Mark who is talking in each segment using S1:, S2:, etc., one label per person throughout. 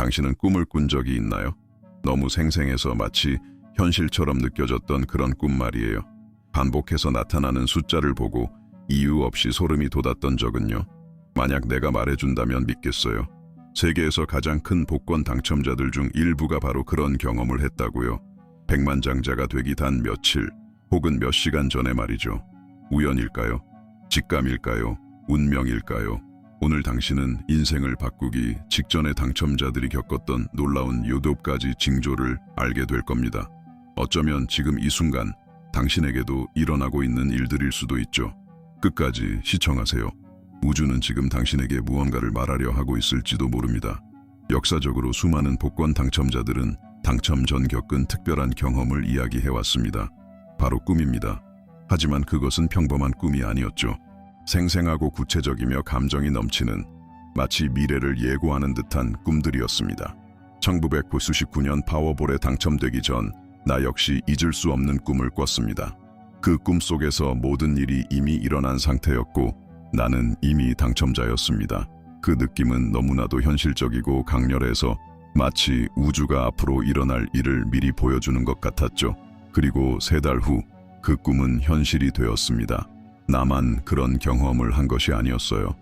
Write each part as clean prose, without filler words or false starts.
S1: 당신은 꿈을 꾼 적이 있나요? 너무 생생해서 마치 현실처럼 느껴졌던 그런 꿈 말이에요. 반복해서 나타나는 숫자를 보고 이유 없이 소름이 돋았던 적은요? 만약 내가 말해준다면 믿겠어요. 세계에서 가장 큰 복권 당첨자들 중 일부가 바로 그런 경험을 했다고요. 백만장자가 되기 단 며칠 혹은 몇 시간 전에 말이죠. 우연일까요? 직감일까요? 운명일까요? 오늘 당신은 인생을 바꾸기 직전의 당첨자들이 겪었던 놀라운 8가지 징조를 알게 될 겁니다. 어쩌면 지금 이 순간 당신에게도 일어나고 있는 일들일 수도 있죠. 끝까지 시청하세요. 우주는 지금 당신에게 무언가를 말하려 하고 있을지도 모릅니다. 역사적으로 수많은 복권 당첨자들은 당첨 전 겪은 특별한 경험을 이야기해왔습니다. 바로 꿈입니다. 하지만 그것은 평범한 꿈이 아니었죠. 생생하고 구체적이며 감정이 넘치는 마치 미래를 예고하는 듯한 꿈들이었습니다. 1999년 파워볼에 당첨되기 전 나 역시 잊을 수 없는 꿈을 꿨습니다. 그 꿈 속에서 모든 일이 이미 일어난 상태였고 나는 이미 당첨자였습니다. 그 느낌은 너무나도 현실적이고 강렬해서 마치 우주가 앞으로 일어날 일을 미리 보여주는 것 같았죠. 그리고 3달 후 그 꿈은 현실이 되었습니다. 나만 그런 경험을 한 것이 아니었어요.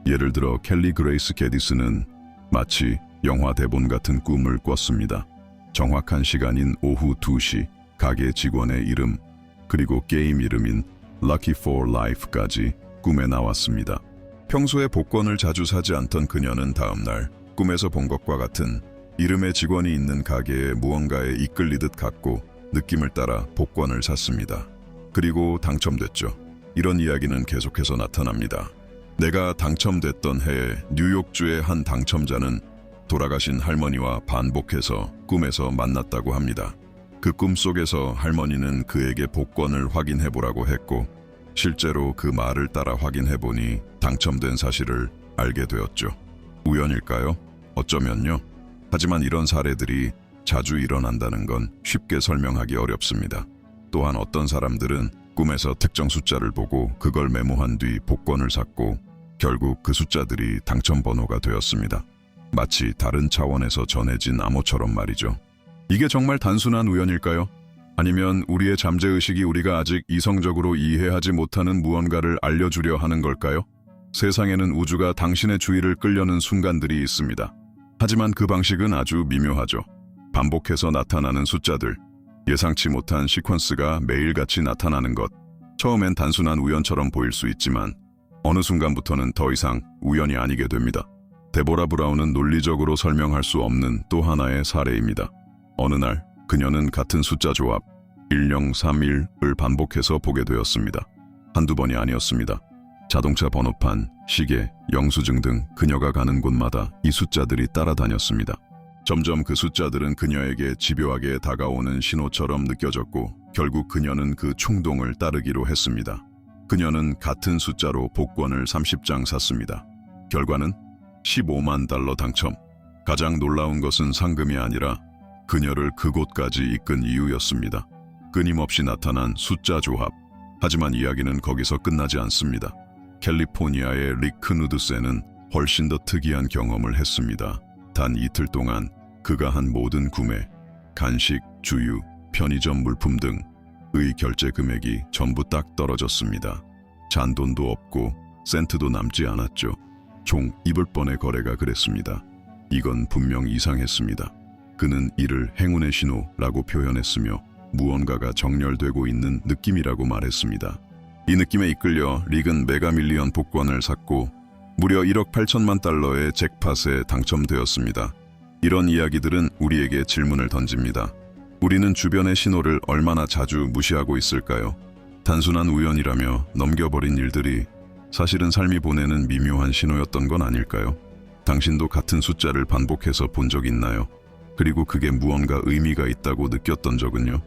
S1: 예를 들어 켈리 그레이스 게디스는 마치 영화 대본 같은 꿈을 꿨습니다. 정확한 시간인 오후 2시, 가게 직원의 이름, 그리고 게임 이름인 Lucky for Life까지 꿈에 나왔습니다. 평소에 복권을 자주 사지 않던 그녀는 다음날 꿈에서 본 것과 같은 이름의 직원이 있는 가게에 무언가에 이끌리듯 갔고 느낌을 따라 복권을 샀습니다. 그리고 당첨됐죠. 이런 이야기는 계속해서 나타납니다. 내가 당첨됐던 해에 뉴욕주의 한 당첨자는 돌아가신 할머니와 반복해서 꿈에서 만났다고 합니다. 그 꿈 속에서 할머니는 그에게 복권을 확인해보라고 했고 실제로 그 말을 따라 확인해보니 당첨된 사실을 알게 되었죠. 우연일까요? 어쩌면요. 하지만 이런 사례들이 자주 일어난다는 건 쉽게 설명하기 어렵습니다. 또한 어떤 사람들은 꿈에서 특정 숫자를 보고 그걸 메모한 뒤 복권을 샀고 결국 그 숫자들이 당첨번호가 되었습니다. 마치 다른 차원에서 전해진 암호처럼 말이죠. 이게 정말 단순한 우연일까요? 아니면 우리의 잠재의식이 우리가 아직 이성적으로 이해하지 못하는 무언가를 알려주려 하는 걸까요? 세상에는 우주가 당신의 주의를 끌려는 순간들이 있습니다. 하지만 그 방식은 아주 미묘하죠. 반복해서 나타나는 숫자들, 예상치 못한 시퀀스가 매일같이 나타나는 것. 처음엔 단순한 우연처럼 보일 수 있지만 어느 순간부터는 더 이상 우연이 아니게 됩니다. 데보라 브라운은 논리적으로 설명할 수 없는 또 하나의 사례입니다. 어느 날 그녀는 같은 숫자 조합 1031을 반복해서 보게 되었습니다. 한두 번이 아니었습니다. 자동차 번호판, 시계, 영수증 등 그녀가 가는 곳마다 이 숫자들이 따라다녔습니다. 점점 그 숫자들은 그녀에게 집요하게 다가오는 신호처럼 느껴졌고 결국 그녀는 그 충동을 따르기로 했습니다. 그녀는 같은 숫자로 복권을 30장 샀습니다. 결과는 15만 달러 당첨. 가장 놀라운 것은 상금이 아니라 그녀를 그곳까지 이끈 이유였습니다. 끊임없이 나타난 숫자 조합. 하지만 이야기는 거기서 끝나지 않습니다. 캘리포니아의 리크 누드세는 훨씬 더 특이한 경험을 했습니다. 단 이틀 동안 그가 한 모든 구매, 간식, 주유, 편의점 물품 등의 결제 금액이 전부 딱 떨어졌습니다. 잔돈도 없고 센트도 남지 않았죠. 총 입을 뻔의 거래가 그랬습니다. 이건 분명 이상했습니다. 그는 이를 행운의 신호라고 표현했으며 무언가가 정렬되고 있는 느낌이라고 말했습니다. 이 느낌에 이끌려 릭은 메가밀리언 복권을 샀고 무려 1억 8천만 달러의 잭팟에 당첨되었습니다. 이런 이야기들은 우리에게 질문을 던집니다. 우리는 주변의 신호를 얼마나 자주 무시하고 있을까요? 단순한 우연이라며 넘겨버린 일들이 사실은 삶이 보내는 미묘한 신호였던 건 아닐까요? 당신도 같은 숫자를 반복해서 본 적 있나요? 그리고 그게 무언가 의미가 있다고 느꼈던 적은요?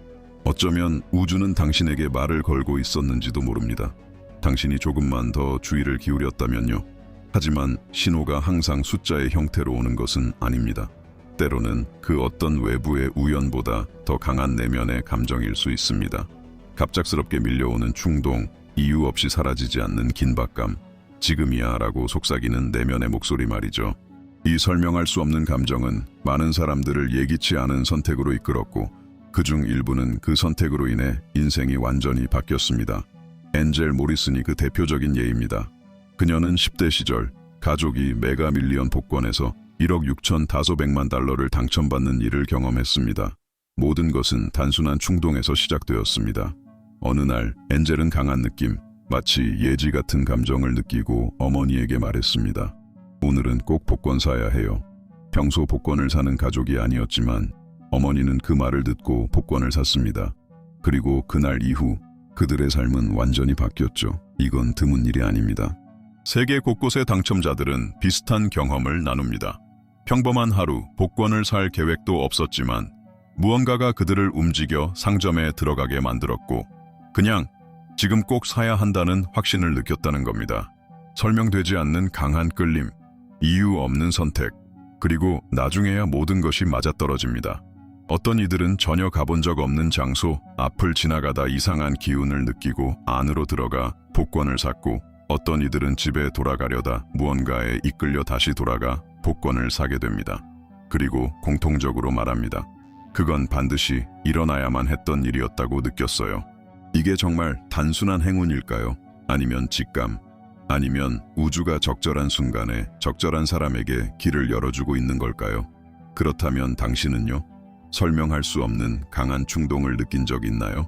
S1: 어쩌면 우주는 당신에게 말을 걸고 있었는지도 모릅니다. 당신이 조금만 더 주의를 기울였다면요. 하지만 신호가 항상 숫자의 형태로 오는 것은 아닙니다. 때로는 그 어떤 외부의 우연보다 더 강한 내면의 감정일 수 있습니다. 갑작스럽게 밀려오는 충동, 이유 없이 사라지지 않는 긴박감, 지금이야 라고 속삭이는 내면의 목소리 말이죠. 이 설명할 수 없는 감정은 많은 사람들을 예기치 않은 선택으로 이끌었고 그중 일부는 그 선택으로 인해 인생이 완전히 바뀌었습니다. 엔젤 모리슨이 그 대표적인 예입니다. 그녀는 10대 시절 가족이 메가 밀리언 복권에서 1억 6,500만 달러를 당첨받는 일을 경험했습니다. 모든 것은 단순한 충동에서 시작되었습니다. 어느 날 엔젤은 강한 느낌, 마치 예지 같은 감정을 느끼고 어머니에게 말했습니다. 오늘은 꼭 복권 사야 해요. 평소 복권을 사는 가족이 아니었지만 어머니는 그 말을 듣고 복권을 샀습니다. 그리고 그날 이후 그들의 삶은 완전히 바뀌었죠. 이건 드문 일이 아닙니다. 세계 곳곳의 당첨자들은 비슷한 경험을 나눕니다. 평범한 하루 복권을 살 계획도 없었지만 무언가가 그들을 움직여 상점에 들어가게 만들었고 그냥 지금 꼭 사야 한다는 확신을 느꼈다는 겁니다. 설명되지 않는 강한 끌림, 이유 없는 선택, 그리고 나중에야 모든 것이 맞아떨어집니다. 어떤 이들은 전혀 가본 적 없는 장소 앞을 지나가다 이상한 기운을 느끼고 안으로 들어가 복권을 샀고 어떤 이들은 집에 돌아가려다 무언가에 이끌려 다시 돌아가 복권을 사게 됩니다. 그리고 공통적으로 말합니다. 그건 반드시 일어나야만 했던 일이었다고 느꼈어요. 이게 정말 단순한 행운일까요? 아니면 직감? 아니면 우주가 적절한 순간에 적절한 사람에게 길을 열어주고 있는 걸까요? 그렇다면 당신은요? 설명할 수 없는 강한 충동을 느낀 적 있나요?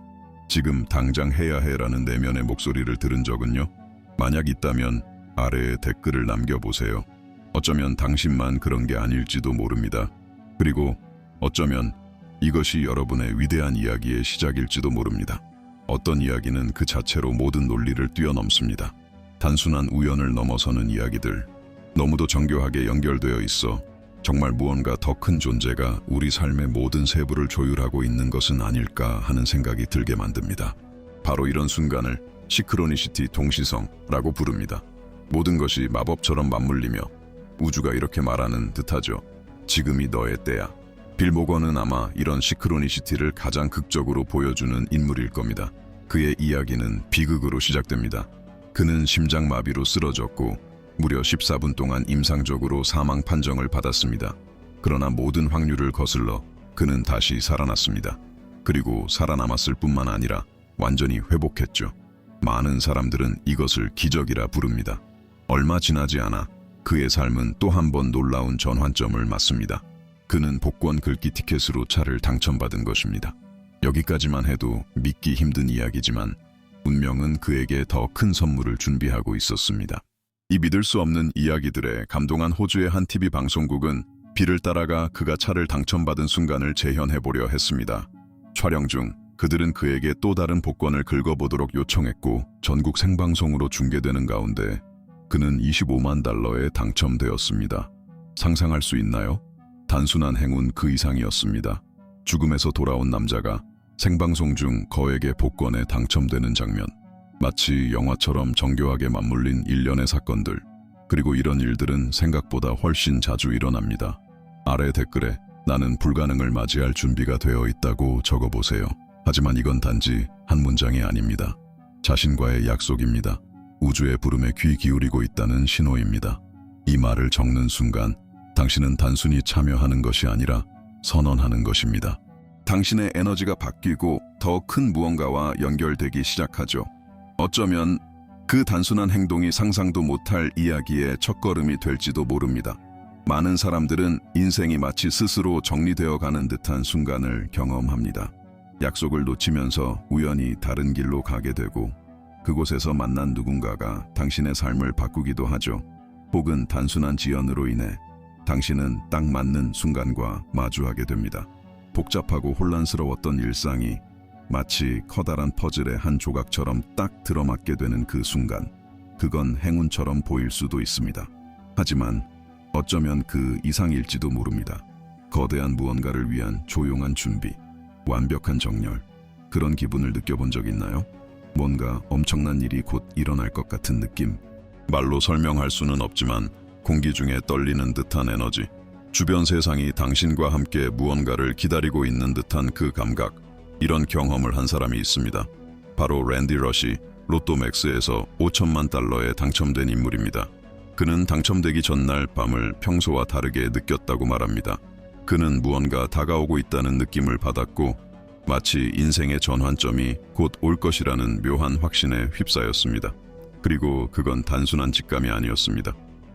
S1: 지금 당장 해야 해라는 내면의 목소리를 들은 적은요? 만약 있다면 아래에 댓글을 남겨보세요. 어쩌면 당신만 그런 게 아닐지도 모릅니다. 그리고 어쩌면 이것이 여러분의 위대한 이야기의 시작일지도 모릅니다. 어떤 이야기는 그 자체로 모든 논리를 뛰어넘습니다. 단순한 우연을 넘어서는 이야기들, 너무도 정교하게 연결되어 있어 정말 무언가 더 큰 존재가 우리 삶의 모든 세부를 조율하고 있는 것은 아닐까 하는 생각이 들게 만듭니다. 바로 이런 순간을 시크로니시티 동시성라고 부릅니다. 모든 것이 마법처럼 맞물리며 우주가 이렇게 말하는 듯하죠. 지금이 너의 때야. 빌 모건은 아마 이런 시크로니시티를 가장 극적으로 보여주는 인물일 겁니다. 그의 이야기는 비극으로 시작됩니다. 그는 심장마비로 쓰러졌고 무려 14분 동안 임상적으로 사망 판정을 받았습니다. 그러나 모든 확률을 거슬러 그는 다시 살아났습니다. 그리고 살아남았을 뿐만 아니라 완전히 회복했죠. 많은 사람들은 이것을 기적이라 부릅니다. 얼마 지나지 않아 그의 삶은 또 한 번 놀라운 전환점을 맞습니다. 그는 복권 긁기 티켓으로 차를 당첨받은 것입니다. 여기까지만 해도 믿기 힘든 이야기지만 운명은 그에게 더 큰 선물을 준비하고 있었습니다. 이 믿을 수 없는 이야기들에 감동한 호주의 한 TV 방송국은 비를 따라가 그가 차를 당첨받은 순간을 재현해보려 했습니다. 촬영 중 그들은 그에게 또 다른 복권을 긁어보도록 요청했고 전국 생방송으로 중계되는 가운데 그는 25만 달러에 당첨되었습니다. 상상할 수 있나요? 단순한 행운 그 이상이었습니다. 죽음에서 돌아온 남자가 생방송 중 거액의 복권에 당첨되는 장면. 마치 영화처럼 정교하게 맞물린 일련의 사건들. 그리고 이런 일들은 생각보다 훨씬 자주 일어납니다. 아래 댓글에 나는 불가능을 맞이할 준비가 되어 있다고 적어보세요. 하지만 이건 단지 한 문장이 아닙니다. 자신과의 약속입니다. 우주의 부름에 귀 기울이고 있다는 신호입니다. 이 말을 적는 순간 당신은 단순히 참여하는 것이 아니라 선언하는 것입니다. 당신의 에너지가 바뀌고 더 큰 무언가와 연결되기 시작하죠. 어쩌면 그 단순한 행동이 상상도 못할 이야기의 첫걸음이 될지도 모릅니다. 많은 사람들은 인생이 마치 스스로 정리되어 가는 듯한 순간을 경험합니다. 약속을 놓치면서 우연히 다른 길로 가게 되고 그곳에서 만난 누군가가 당신의 삶을 바꾸기도 하죠. 혹은 단순한 지연으로 인해 당신은 딱 맞는 순간과 마주하게 됩니다. 복잡하고 혼란스러웠던 일상이 마치 커다란 퍼즐의 한 조각처럼 딱 들어맞게 되는 그 순간, 그건 행운처럼 보일 수도 있습니다. 하지만 어쩌면 그 이상일지도 모릅니다. 거대한 무언가를 위한 조용한 준비, 완벽한 정렬, 그런 기분을 느껴본 적 있나요? 뭔가 엄청난 일이 곧 일어날 것 같은 느낌. 말로 설명할 수는 없지만 공기 중에 떨리는 듯한 에너지, 주변 세상이 당신과 함께 무언가를 기다리고 있는 듯한 그 감각, 이런 경험을 한 사람이 있습니다. 바로 랜디 러시, 로또 맥스에서 5천만 달러에 당첨된 인물입니다. 그는 당첨되기 전날 밤을 평소와 다르게 느꼈다고 말합니다. 그는 무언가 다가오고 있다는 느낌을 받았고 마치 인생의 전환점이 곧 올 것이라는 묘한 확신에 휩싸였습니다. 그리고 그건 단순한 직감이 아니었습니다.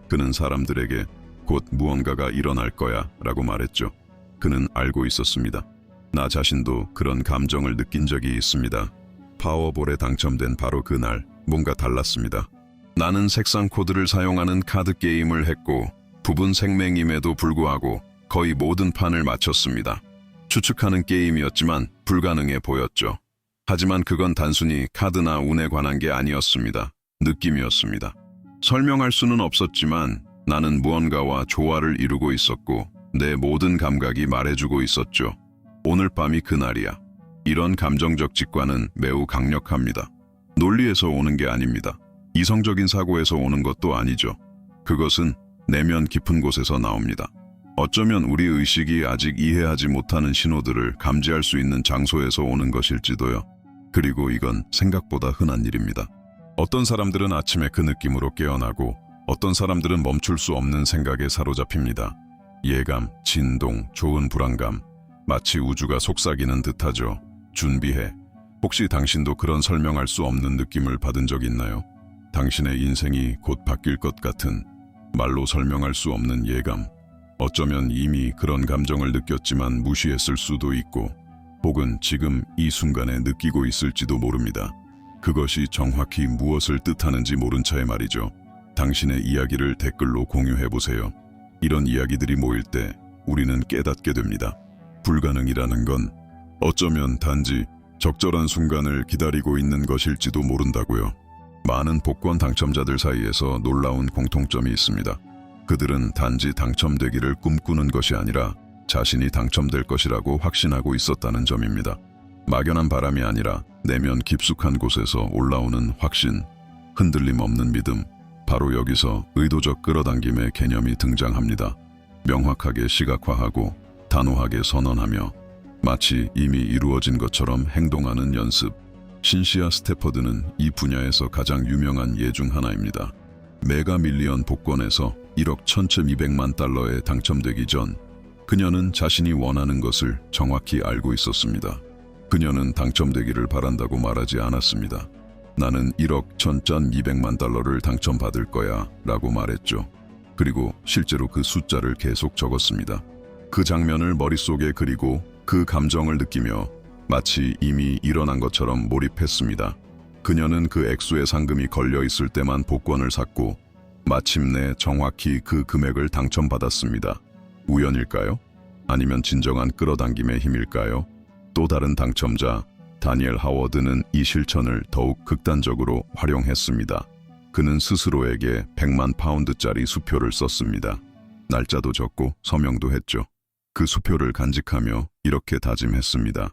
S1: 그는 사람들에게 곧 무언가가 일어날 거야 라고 말했죠. 그는 알고 있었습니다. 나 자신도 그런 감정을 느낀 적이 있습니다. 파워볼에 당첨된 바로 그날 뭔가 달랐습니다. 나는 색상 코드를 사용하는 카드 게임을 했고 부분 생맹임에도 불구하고 거의 모든 판을 맞췄습니다. 추측하는 게임이었지만 불가능해 보였죠. 하지만 그건 단순히 카드나 운에 관한 게 아니었습니다. 느낌이었습니다. 설명할 수는 없었지만 나는 무언가와 조화를 이루고 있었고 내 모든 감각이 말해주고 있었죠. 오늘 밤이 그날이야. 이런 감정적 직관은 매우 강력합니다. 논리에서 오는 게 아닙니다. 이성적인 사고에서 오는 것도 아니죠. 그것은 내면 깊은 곳에서 나옵니다. 어쩌면 우리 의식이 아직 이해하지 못하는 신호들을 감지할 수 있는 장소에서 오는 것일지도요. 그리고 이건 생각보다 흔한 일입니다. 어떤 사람들은 아침에 그 느낌으로 깨어나고 어떤 사람들은 멈출 수 없는 생각에 사로잡힙니다. 예감, 진동, 좋은 불안감, 마치 우주가 속삭이는 듯하죠. 준비해. 혹시 당신도 그런 설명할 수 없는 느낌을 받은 적 있나요? 당신의 인생이 곧 바뀔 것 같은 말로 설명할 수 없는 예감. 어쩌면 이미 그런 감정을 느꼈지만 무시했을 수도 있고 혹은 지금 이 순간에 느끼고 있을지도 모릅니다. 그것이 정확히 무엇을 뜻하는지 모른 차에 말이죠. 당신의 이야기를 댓글로 공유해보세요. 이런 이야기들이 모일 때 우리는 깨닫게 됩니다. 불가능이라는 건 어쩌면 단지 적절한 순간을 기다리고 있는 것일지도 모른다고요. 많은 복권 당첨자들 사이에서 놀라운 공통점이 있습니다. 그들은 단지 당첨되기를 꿈꾸는 것이 아니라 자신이 당첨될 것이라고 확신하고 있었다는 점입니다. 막연한 바람이 아니라 내면 깊숙한 곳에서 올라오는 확신, 흔들림 없는 믿음, 바로 여기서 의도적 끌어당김의 개념이 등장합니다. 명확하게 시각화하고 단호하게 선언하며 마치 이미 이루어진 것처럼 행동하는 연습. 신시아 스태퍼드는 이 분야에서 가장 유명한 예 중 하나입니다. 메가 밀리언 복권에서 1억 1,200만 달러에 당첨되기 전 그녀는 자신이 원하는 것을 정확히 알고 있었습니다. 그녀는 당첨되기를 바란다고 말하지 않았습니다. 나는 1억 1,200만 달러를 당첨받을 거야 라고 말했죠. 그리고 실제로 그 숫자를 계속 적었습니다. 그 장면을 머릿속에 그리고 그 감정을 느끼며 마치 이미 일어난 것처럼 몰입했습니다. 그녀는 그 액수의 상금이 걸려 있을 때만 복권을 샀고 마침내 정확히 그 금액을 당첨받았습니다. 우연일까요? 아니면 진정한 끌어당김의 힘일까요? 또 다른 당첨자 다니엘 하워드는 이 실천을 더욱 극단적으로 활용했습니다. 그는 스스로에게 100만 파운드짜리 수표를 썼습니다. 날짜도 적고 서명도 했죠. 그 수표를 간직하며 이렇게 다짐했습니다.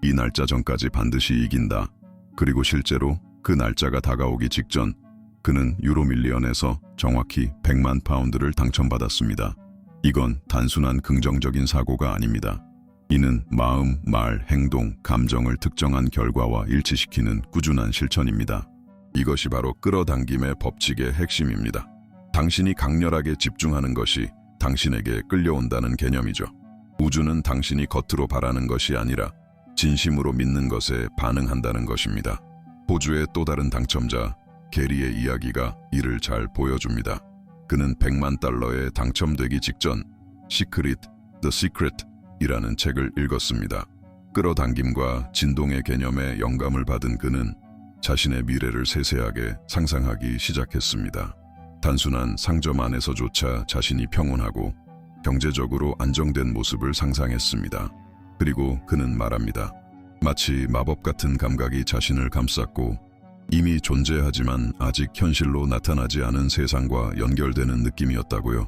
S1: 이 날짜 전까지 반드시 이긴다. 그리고 실제로 그 날짜가 다가오기 직전 그는 유로밀리언에서 정확히 100만 파운드를 당첨받았습니다. 이건 단순한 긍정적인 사고가 아닙니다. 이는 마음, 말, 행동, 감정을 특정한 결과와 일치시키는 꾸준한 실천입니다. 이것이 바로 끌어당김의 법칙의 핵심입니다. 당신이 강렬하게 집중하는 것이 당신에게 끌려온다는 개념이죠. 우주는 당신이 겉으로 바라는 것이 아니라 진심으로 믿는 것에 반응한다는 것입니다. 호주의 또 다른 당첨자 게리의 이야기가 이를 잘 보여줍니다. 그는 100만 달러에 당첨되기 직전 시크릿, The Secret 이라는 책을 읽었습니다. 끌어당김과 진동의 개념에 영감을 받은 그는 자신의 미래를 세세하게 상상하기 시작했습니다. 단순한 상점 안에서조차 자신이 평온하고 경제적으로 안정된 모습을 상상했습니다. 그리고 그는 말합니다. 마치 마법 같은 감각이 자신을 감쌌고 이미 존재하지만 아직 현실로 나타나지 않은 세상과 연결되는 느낌이었다고요.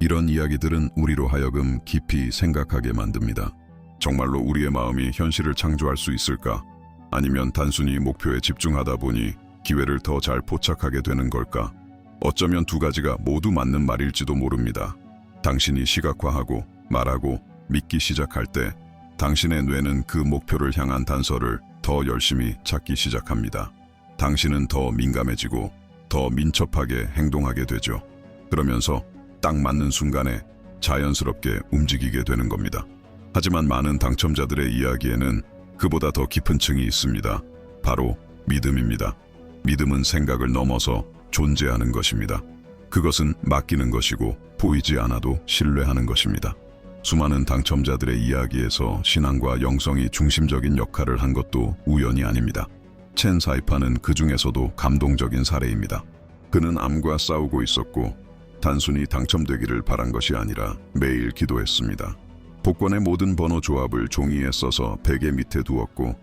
S1: 이런 이야기들은 우리로 하여금 깊이 생각하게 만듭니다. 정말로 우리의 마음이 현실을 창조할 수 있을까? 아니면 단순히 목표에 집중하다 보니 기회를 더 잘 포착하게 되는 걸까? 어쩌면 두 가지가 모두 맞는 말일지도 모릅니다. 당신이 시각화하고 말하고 믿기 시작할 때 당신의 뇌는 그 목표를 향한 단서를 더 열심히 찾기 시작합니다. 당신은 더 민감해지고 더 민첩하게 행동하게 되죠. 그러면서 딱 맞는 순간에 자연스럽게 움직이게 되는 겁니다. 하지만 많은 당첨자들의 이야기에는 그보다 더 깊은 층이 있습니다. 바로 믿음입니다. 믿음은 생각을 넘어서 존재하는 것입니다. 그것은 맡기는 것이고 보이지 않아도 신뢰하는 것입니다. 수많은 당첨자들의 이야기에서 신앙과 영성이 중심적인 역할을 한 것도 우연이 아닙니다. 첸 사이판은 그 중에서도 감동적인 사례입니다. 그는 암과 싸우고 있었고 단순히 당첨되기를 바란 것이 아니라 매일 기도했습니다. 복권의 모든 번호 조합을 종이에 써서 베개 밑에 두었고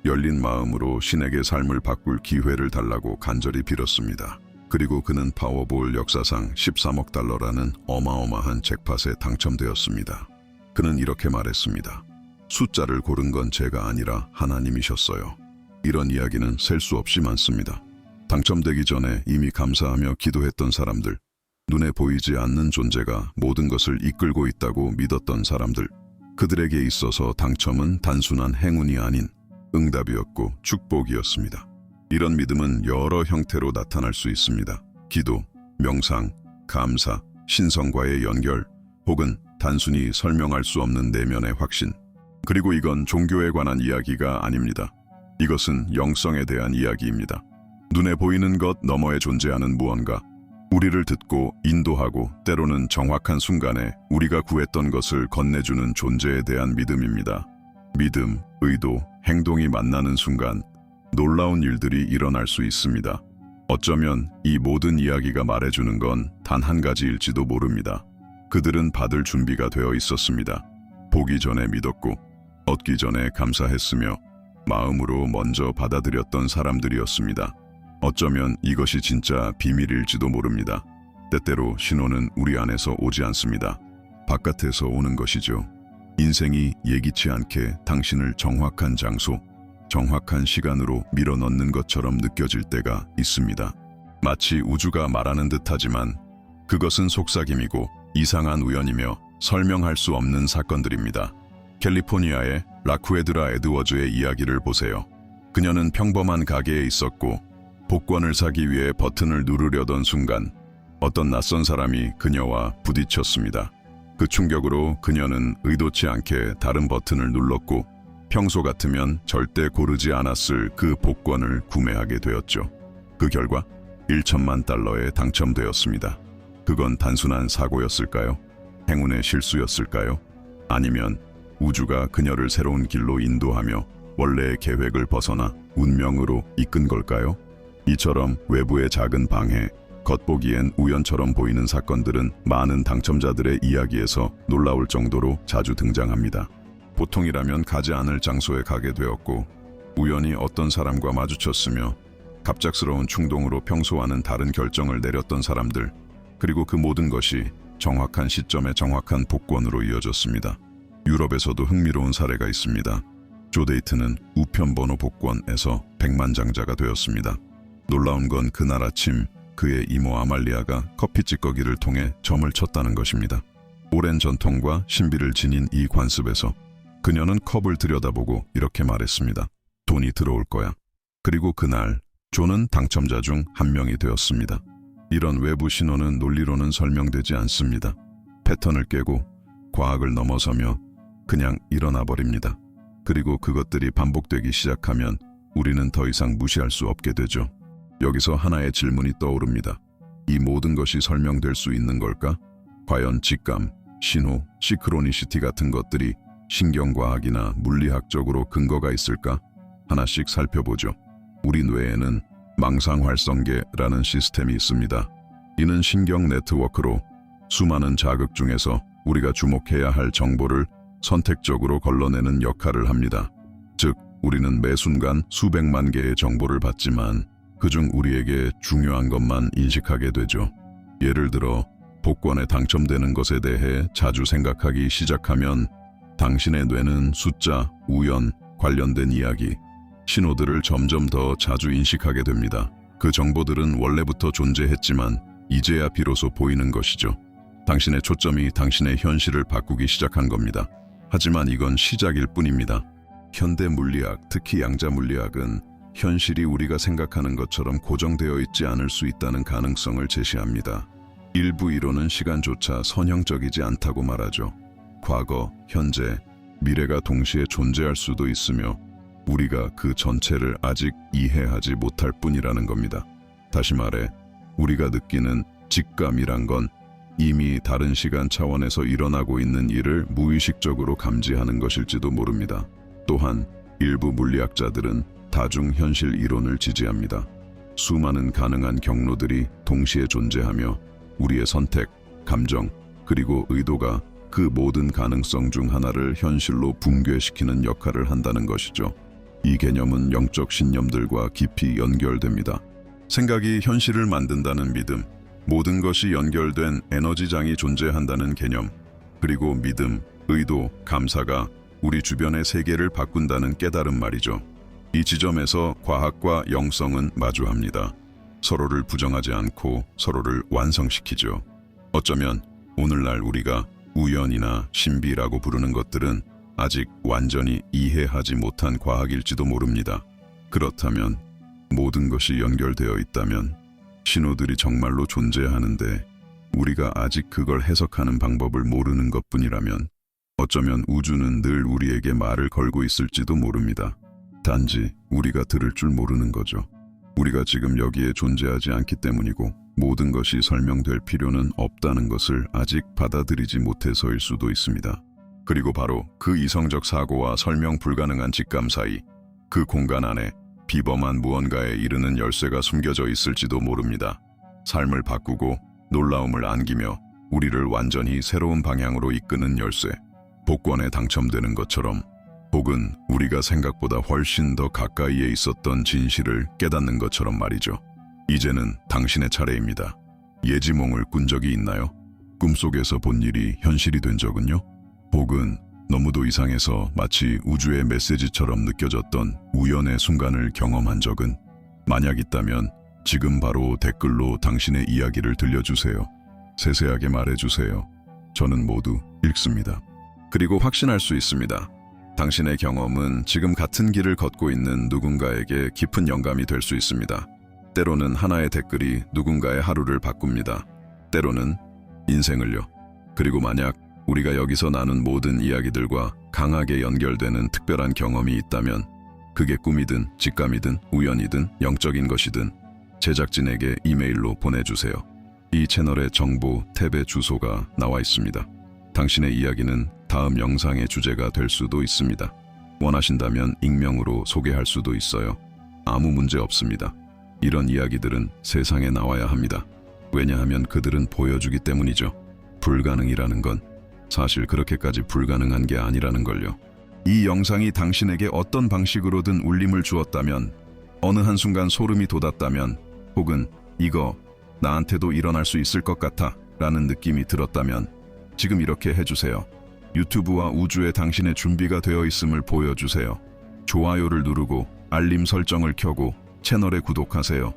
S1: 열린 마음으로 신에게 삶을 바꿀 기회를 달라고 간절히 빌었습니다. 그리고 그는 파워볼 역사상 13억 달러라는 어마어마한 잭팟에 당첨되었습니다. 그는 이렇게 말했습니다. 숫자를 고른 건 제가 아니라 하나님이셨어요. 이런 이야기는 셀 수 없이 많습니다. 당첨되기 전에 이미 감사하며 기도했던 사람들, 눈에 보이지 않는 존재가 모든 것을 이끌고 있다고 믿었던 사람들, 그들에게 있어서 당첨은 단순한 행운이 아닌 응답이었고 축복이었습니다. 이런 믿음은 여러 형태로 나타날 수 있습니다. 기도, 명상, 감사, 신성과의 연결, 혹은 단순히 설명할 수 없는 내면의 확신. 그리고 이건 종교에 관한 이야기가 아닙니다. 이것은 영성에 대한 이야기입니다. 눈에 보이는 것 너머에 존재하는 무언가, 우리를 듣고 인도하고 때로는 정확한 순간에 우리가 구했던 것을 건네주는 존재에 대한 믿음입니다. 믿음, 의도, 행동이 만나는 순간 놀라운 일들이 일어날 수 있습니다. 어쩌면 이 모든 이야기가 말해주는 건 단 한 가지일지도 모릅니다. 그들은 받을 준비가 되어 있었습니다. 보기 전에 믿었고 얻기 전에 감사했으며 마음으로 먼저 받아들였던 사람들이었습니다. 어쩌면 이것이 진짜 비밀일지도 모릅니다. 때때로 신호는 우리 안에서 오지 않습니다. 바깥에서 오는 것이죠. 인생이 예기치 않게 당신을 정확한 장소, 정확한 시간으로 밀어넣는 것처럼 느껴질 때가 있습니다. 마치 우주가 말하는 듯하지만 그것은 속삭임이고 이상한 우연이며 설명할 수 없는 사건들입니다. 캘리포니아의 라쿠에드라 에드워즈의 이야기를 보세요. 그녀는 평범한 가게에 있었고 복권을 사기 위해 버튼을 누르려던 순간 어떤 낯선 사람이 그녀와 부딪혔습니다. 그 충격으로 그녀는 의도치 않게 다른 버튼을 눌렀고 평소 같으면 절대 고르지 않았을 그 복권을 구매하게 되었죠. 그 결과 1천만 달러에 당첨되었습니다. 그건 단순한 사고였을까요? 행운의 실수였을까요? 아니면 우주가 그녀를 새로운 길로 인도하며 원래의 계획을 벗어나 운명으로 이끈 걸까요? 이처럼 외부의 작은 방해, 겉보기엔 우연처럼 보이는 사건들은 많은 당첨자들의 이야기에서 놀라울 정도로 자주 등장합니다. 보통이라면 가지 않을 장소에 가게 되었고 우연히 어떤 사람과 마주쳤으며 갑작스러운 충동으로 평소와는 다른 결정을 내렸던 사람들, 그리고 그 모든 것이 정확한 시점에 정확한 복권으로 이어졌습니다. 유럽에서도 흥미로운 사례가 있습니다. 조데이트는 우편번호 복권에서 백만장자가 되었습니다. 놀라운 건 그날 아침 그의 이모 아말리아가 커피 찌꺼기를 통해 점을 쳤다는 것입니다. 오랜 전통과 신비를 지닌 이 관습에서 그녀는 컵을 들여다보고 이렇게 말했습니다. 돈이 들어올 거야. 그리고 그날 조는 당첨자 중 한 명이 되었습니다. 이런 외부 신호는 논리로는 설명되지 않습니다. 패턴을 깨고 과학을 넘어서며 그냥 일어나 버립니다. 그리고 그것들이 반복되기 시작하면 우리는 더 이상 무시할 수 없게 되죠. 여기서 하나의 질문이 떠오릅니다. 이 모든 것이 설명될 수 있는 걸까? 과연 직감, 신호, 시크로니시티 같은 것들이 신경과학이나 물리학적으로 근거가 있을까? 하나씩 살펴보죠. 우리 뇌에는 망상활성계라는 시스템이 있습니다. 이는 신경 네트워크로 수많은 자극 중에서 우리가 주목해야 할 정보를 선택적으로 걸러내는 역할을 합니다. 즉, 우리는 매 순간 수백만 개의 정보를 받지만 그중 우리에게 중요한 것만 인식하게 되죠. 예를 들어 복권에 당첨되는 것에 대해 자주 생각하기 시작하면 당신의 뇌는 숫자, 우연, 관련된 이야기, 신호들을 점점 더 자주 인식하게 됩니다. 그 정보들은 원래부터 존재했지만 이제야 비로소 보이는 것이죠. 당신의 초점이 당신의 현실을 바꾸기 시작한 겁니다. 하지만 이건 시작일 뿐입니다. 현대 물리학, 특히 양자 물리학은 현실이 우리가 생각하는 것처럼 고정되어 있지 않을 수 있다는 가능성을 제시합니다. 일부 이론은 시간조차 선형적이지 않다고 말하죠. 과거, 현재, 미래가 동시에 존재할 수도 있으며 우리가 그 전체를 아직 이해하지 못할 뿐이라는 겁니다. 다시 말해 우리가 느끼는 직감이란 건 이미 다른 시간 차원에서 일어나고 있는 일을 무의식적으로 감지하는 것일지도 모릅니다. 또한 일부 물리학자들은 다중현실 이론을 지지합니다. 수많은 가능한 경로들이 동시에 존재하며 우리의 선택, 감정, 그리고 의도가 그 모든 가능성 중 하나를 현실로 붕괴시키는 역할을 한다는 것이죠. 이 개념은 영적 신념들과 깊이 연결됩니다. 생각이 현실을 만든다는 믿음, 모든 것이 연결된 에너지장이 존재한다는 개념, 그리고 믿음, 의도, 감사가 우리 주변의 세계를 바꾼다는 깨달음 말이죠. 이 지점에서 과학과 영성은 마주합니다. 서로를 부정하지 않고 서로를 완성시키죠. 어쩌면 오늘날 우리가 우연이나 신비라고 부르는 것들은 아직 완전히 이해하지 못한 과학일지도 모릅니다. 그렇다면 모든 것이 연결되어 있다면 신호들이 정말로 존재하는데 우리가 아직 그걸 해석하는 방법을 모르는 것뿐이라면 어쩌면 우주는 늘 우리에게 말을 걸고 있을지도 모릅니다. 단지 우리가 들을 줄 모르는 거죠. 우리가 지금 여기에 존재하지 않기 때문이고 모든 것이 설명될 필요는 없다는 것을 아직 받아들이지 못해서일 수도 있습니다. 그리고 바로 그 이성적 사고와 설명 불가능한 직감 사이, 그 공간 안에 비범한 무언가에 이르는 열쇠가 숨겨져 있을지도 모릅니다. 삶을 바꾸고 놀라움을 안기며 우리를 완전히 새로운 방향으로 이끄는 열쇠, 복권에 당첨되는 것처럼, 혹은 우리가 생각보다 훨씬 더 가까이에 있었던 진실을 깨닫는 것처럼 말이죠. 이제는 당신의 차례입니다. 예지몽을 꾼 적이 있나요? 꿈속에서 본 일이 현실이 된 적은요? 혹은 너무도 이상해서 마치 우주의 메시지처럼 느껴졌던 우연의 순간을 경험한 적은? 만약 있다면 지금 바로 댓글로 당신의 이야기를 들려주세요. 세세하게 말해주세요. 저는 모두 읽습니다. 그리고 확신할 수 있습니다. 당신의 경험은 지금 같은 길을 걷고 있는 누군가에게 깊은 영감이 될 수 있습니다. 때로는 하나의 댓글이 누군가의 하루를 바꿉니다. 때로는 인생을요. 그리고 만약 우리가 여기서 나눈 모든 이야기들과 강하게 연결되는 특별한 경험이 있다면 그게 꿈이든 직감이든 우연이든 영적인 것이든 제작진에게 이메일로 보내주세요. 이 채널의 정보 탭의 주소가 나와 있습니다. 당신의 이야기는 다음 영상의 주제가 될 수도 있습니다. 원하신다면 익명으로 소개할 수도 있어요. 아무 문제 없습니다. 이런 이야기들은 세상에 나와야 합니다. 왜냐하면 그들은 보여주기 때문이죠. 불가능이라는 건 사실 그렇게까지 불가능한 게 아니라는 걸요. 이 영상이 당신에게 어떤 방식으로든 울림을 주었다면, 어느 한순간 소름이 돋았다면, 혹은 이거 나한테도 일어날 수 있을 것 같아 라는 느낌이 들었다면 지금 이렇게 해주세요. 유튜브와 우주에 당신의 준비가 되어 있음을 보여주세요. 좋아요를 누르고 알림 설정을 켜고 채널에 구독하세요.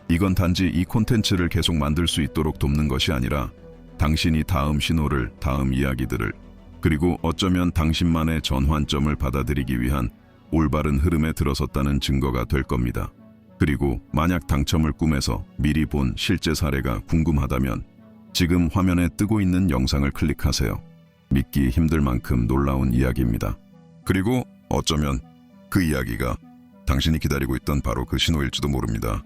S1: 이건 단지 이 콘텐츠를 계속 만들 수 있도록 돕는 것이 아니라 당신이 다음 신호를, 다음 이야기들을, 그리고 어쩌면 당신만의 전환점을 받아들이기 위한 올바른 흐름에 들어섰다는 증거가 될 겁니다. 그리고 만약 당첨을 꿈에서 미리 본 실제 사례가 궁금하다면 지금 화면에 뜨고 있는 영상을 클릭하세요. 믿기 힘들 만큼 놀라운 이야기입니다. 그리고 어쩌면 그 이야기가 당신이 기다리고 있던 바로 그 신호일지도 모릅니다.